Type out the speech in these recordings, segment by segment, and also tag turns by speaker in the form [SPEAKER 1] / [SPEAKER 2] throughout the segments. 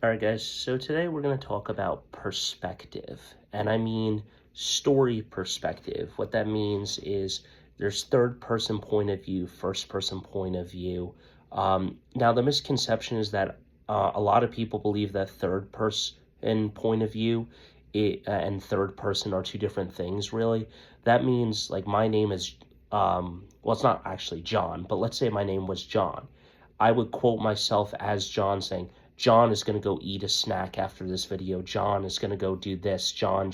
[SPEAKER 1] Alright guys, so today we're going to talk about perspective, and I mean story perspective. What that means is there's third person point of view, first person point of view. Now the misconception is that a lot of people believe that third person point of view and third person are two different things really. That means like my name is, well it's not actually John, but let's say my name was John. I would quote myself as John saying, John is going to go eat a snack after this video. John is going to go do this. John,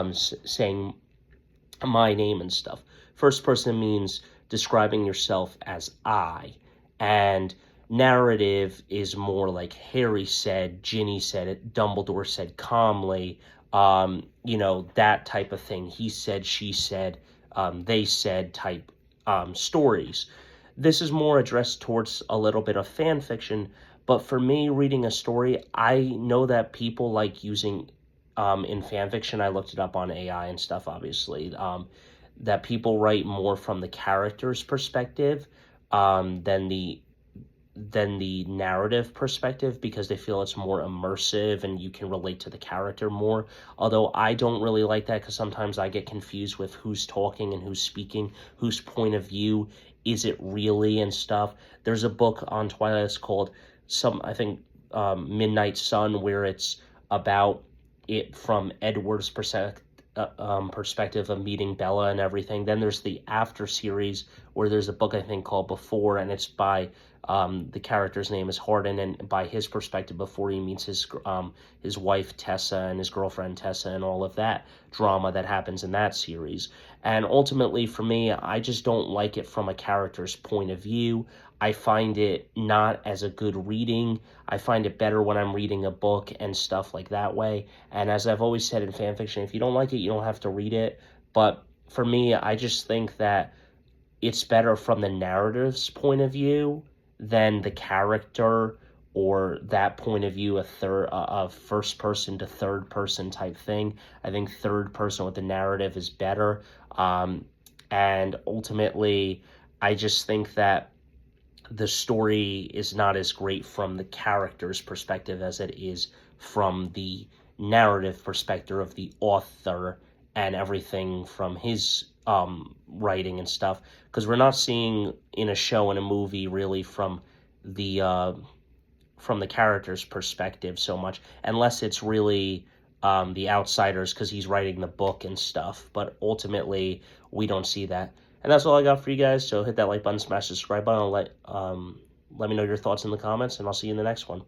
[SPEAKER 1] saying my name and stuff. First person means describing yourself as I. And narrative is more like Harry said, Ginny said it, Dumbledore said calmly, that type of thing. He said, she said, they said type stories. This is more addressed towards a little bit of fan fiction, but for me, reading a story, I know that people like using, in fan fiction, I looked it up on AI and stuff, obviously, that people write more from the character's perspective than the narrative perspective because they feel it's more immersive and you can relate to the character more. Although I don't really like that because sometimes I get confused with who's talking and who's speaking, whose point of view is it really and stuff. There's a book on Twilight that's called Midnight Sun, where it's about it from Edward's perspective of meeting Bella and everything. Then there's the After series where there's a book I think called Before, and it's by the character's name is Hardin, and by his perspective before he meets his wife Tessa and his girlfriend Tessa and all of that drama that happens in that series. And ultimately for me, I just don't like it from a character's point of view. I find it not as a good reading. I find it better when I'm reading a book and stuff like that way. And as I've always said in fan fiction, if you don't like it, you don't have to read it. But for me, I just think that it's better from the narrative's point of view than the character or that point of view, a first person to third person type thing. I think third person with the narrative is better. And ultimately, I just think that the story is not as great from the character's perspective as it is from the narrative perspective of the author and everything from his writing and stuff, because we're not seeing in a show and a movie really from the character's perspective so much, unless it's really the Outsiders because he's writing the book and stuff. But ultimately, we don't see that. And that's all I got for you guys. So hit that like button, smash the subscribe button, and let me know your thoughts in the comments, and I'll see you in the next one.